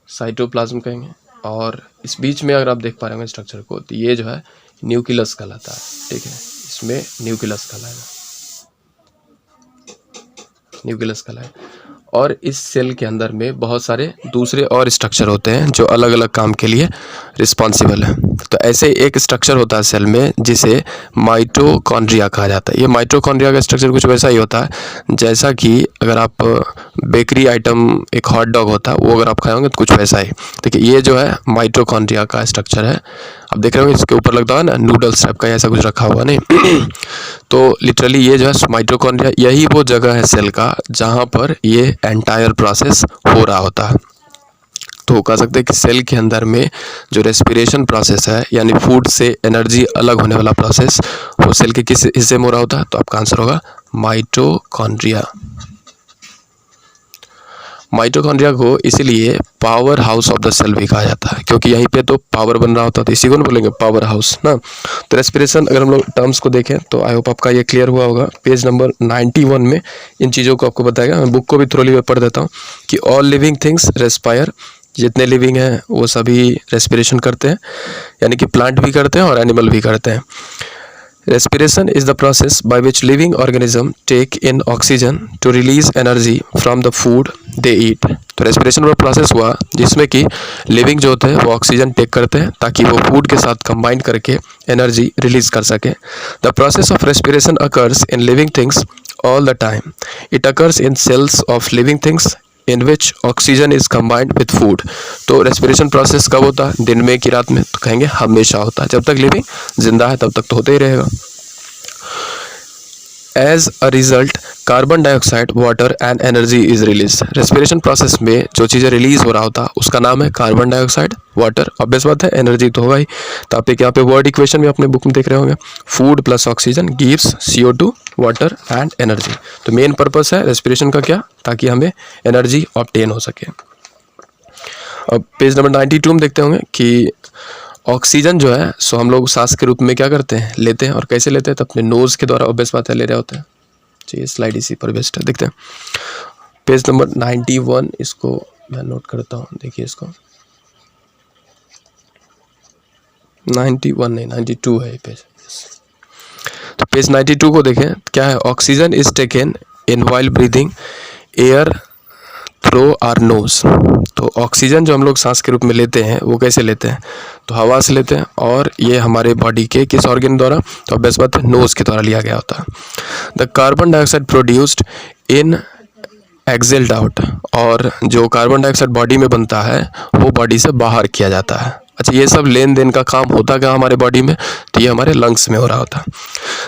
साइटोप्लाज्म कहेंगे। और इस बीच में अगर आप देख पा रहे होंगे स्ट्रक्चर को, तो ये जो है न्यूक्लियस कहलाता है, ठीक है, इसमें न्यूक्लियस कहलाएगा। और इस सेल के अंदर में बहुत सारे दूसरे और स्ट्रक्चर होते हैं जो अलग अलग काम के लिए रिस्पॉन्सिबल है। तो ऐसे एक स्ट्रक्चर होता है सेल में जिसे माइटोकॉन्ड्रिया कहा जाता है। ये माइटोकॉन्ड्रिया का स्ट्रक्चर कुछ वैसा ही होता है जैसा कि अगर आप बेकरी आइटम एक हॉट डॉग होता है वो अगर आप खाएंगे तो कुछ वैसा ही। देखिए ये जो है माइटोकॉन्ड्रिया का स्ट्रक्चर है। आप देख रहे होंगे इसके ऊपर लगता है ना नूडल्स टाइप का, ऐसा कुछ रखा हुआ नहीं। तो लिटरली ये जो है माइटोकॉन्ड्रिया, यही वो जगह है सेल का जहाँ पर ये एंटायर प्रोसेस हो रहा होता है। तो कह सकते हैं कि सेल के अंदर में जो रेस्पिरेशन प्रोसेस है, यानी फूड से एनर्जी अलग होने वाला प्रोसेस, वो सेल के किस हिस्से में हो रहा होता है? तो आपका आंसर होगा माइटोकॉन्ड्रिया। माइटोकॉन्ड्रिया को इसीलिए powerhouse of the cell भी कहा जाता है, क्योंकि यहीं पे तो पावर बन रहा होता है, तो इसी को ना बोलेंगे पावर हाउस ना। तो रेस्पिरेशन अगर हम लोग टर्म्स को देखें तो आई होप आपका ये क्लियर हुआ होगा। पेज नंबर 91 में इन चीज़ों को आपको बताएगा। मैं बुक को भी थ्रोली में पढ़ देता हूँ कि ऑल लिविंग थिंग्स रेस्पायर, जितने लिविंग हैं वो सभी रेस्पिरेशन करते हैं, यानी कि प्लांट भी करते हैं और एनिमल भी करते हैं। Respiration is the process by which living organism take in oxygen to release energy from the food they eat। तो रेस्पिरेशन वो प्रोसेस हुआ जिसमें कि लिविंग जो होते हैं वो ऑक्सीजन टेक करते हैं ताकि वो फूड के साथ कंबाइन करके एनर्जी रिलीज कर सके। The process of respiration occurs in living things all the time. It occurs in cells of living things in which oxygen is combined with food. तो रेस्पिरेशन प्रोसेस कब होता है? दिन में कि रात में? तो कहेंगे हमेशा होता है। जब तक लिविंग जिंदा है तब तक तो होता ही रहेगा। As a result carbon dioxide, water and energy is release. Respiration process में जो चीज़ें रिलीज हो रहा होता है उसका नाम है कार्बन डाइऑक्साइड, वाटर, ऑब्वियस बात है, एनर्जी तो होगा ही। तो आप एक यहाँ पे वर्ड इक्वेशन भी अपने बुक में देख रहे होंगे, food plus oxygen gives CO2, water and energy. तो मेन पर्पस है रेस्पिरेशन का क्या? ताकि हमें एनर्जी ऑब्टेन हो सके। अब पेज नंबर 92 में देखते होंगे कि ऑक्सीजन जो है सो हम लोग सांस के रूप में क्या करते हैं? लेते हैं। और कैसे लेते हैं? तो अपने नोज़ के द्वारा, ऑब्वियस बात है, ले रहे होते हैं। चलिए स्लाइड इसी पर बेस्ट है, देखते हैं पेज नंबर 91। इसको मैं नोट करता हूँ, देखिए इसको 91 नहीं 92 है ये पेज। तो पेज 92 को देखें, क्या है? Oxygen is taken in while breathing air through our nose. तो ऑक्सीजन जो हम लोग सांस के रूप में लेते हैं वो कैसे लेते हैं? तो हवा से लेते हैं, और ये हमारे बॉडी के किस ऑर्गन द्वारा? तो ऑब्वियस बात है नोज के द्वारा लिया गया होता है। The carbon dioxide produced in excelled out. और जो कार्बन डाइऑक्साइड बॉडी में बनता है वो बॉडी से बाहर किया जाता है। अच्छा, ये सब लेन देन का काम होता क्या हमारे बॉडी में? तो ये हमारे लंग्स में हो रहा होता है।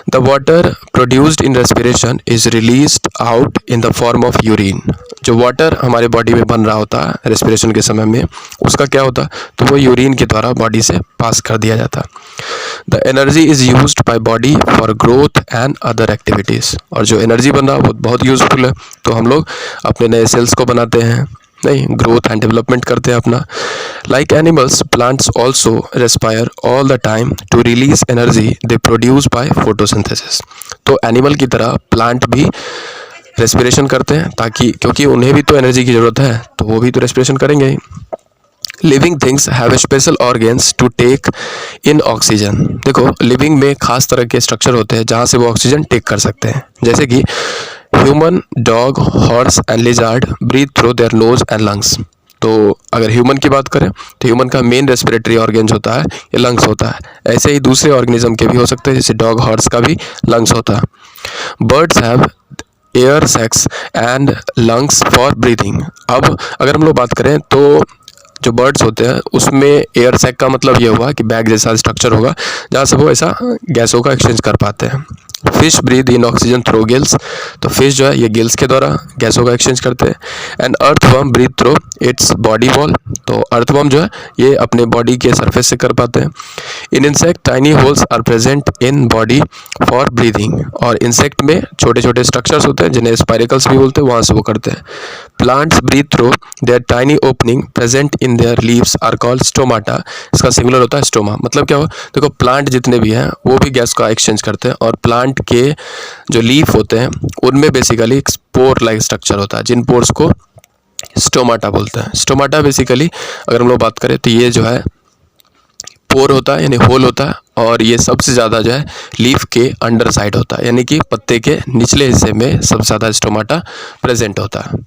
The water produced in respiration is released out in the form of urine. जो वाटर हमारे बॉडी में बन रहा होता है रेस्पिरेशन के समय में, उसका क्या होता है? तो वो यूरिन के द्वारा बॉडी से पास कर दिया जाता है। The energy is used by body for growth and other activities. और जो एनर्जी बन रहा है वो बहुत यूजफुल है। तो हम लोग अपने नए सेल्स को बनाते हैं, नहीं, ग्रोथ एंड डेवलपमेंट करते हैं अपना। Like animals, plants also respire all the time to release energy they produce by photosynthesis. तो एनिमल की तरह प्लांट भी रेस्पिरेशन करते हैं, ताकि, क्योंकि उन्हें भी तो एनर्जी की ज़रूरत है, तो वो भी तो रेस्पिरेशन करेंगे ही। Living things have special organs to take in oxygen. देखो, लिविंग में खास तरह के स्ट्रक्चर होते हैं जहाँ से वो ऑक्सीजन टेक कर सकते हैं, जैसे कि human, dog, horse and lizard breathe through their nose and lungs. तो अगर ह्यूमन की बात करें तो ह्यूमन का मेन रेस्पिरेटरी ऑर्गन होता है ये लंग्स होता है। ऐसे ही दूसरे ऑर्गेनिज्म के भी हो सकते हैं, जैसे डॉग, हॉर्स का भी लंग्स होता है। Birds have air sacs and lungs for breathing. अब अगर हम लोग बात करें तो जो बर्ड्स होते हैं उसमें एयर सैक का मतलब ये हुआ कि बैग जैसा स्ट्रक्चर होगा जहाँ से वो ऐसा गैसों का एक्सचेंज कर पाते हैं। फिश ब्रीथ इन ऑक्सीजन थ्रू गिल्स, तो फिश जो है ये गिल्स के द्वारा गैसों का एक्सचेंज करते हैं। And earthworm breathe through its body wall, तो अर्थवर्म जो है ये अपने बॉडी के सरफेस से कर पाते हैं। In insect tiny holes are present in body for breathing, और इंसेक्ट में छोटे छोटे स्ट्रक्चर्स होते हैं जिन्हें स्पाइरिकल्स भी बोलते हैं, वहाँ से वो करते हैं। Plants breathe through their tiny opening present in their leaves are called stomata, इसका सिंगुलर होता है स्टोमा। मतलब क्या हो, देखो प्लांट जितने भी हैं वो भी गैस का एक्सचेंज करते हैं, और प्लांट के जो लीफ होते हैं उनमें बेसिकली एक स्पोर लाइक स्ट्रक्चर होता है, जिन पोर्स को स्टोमाटा बोलते हैं। स्टोमाटा बेसिकली अगर हम लोग बात करें तो ये जो है पोर होता है यानी होल होता है, और ये सबसे ज़्यादा जो है लीफ के अंडर साइड होता है, यानी कि पत्ते के निचले हिस्से में सबसे ज़्यादा स्टोमाटा प्रेजेंट होता है।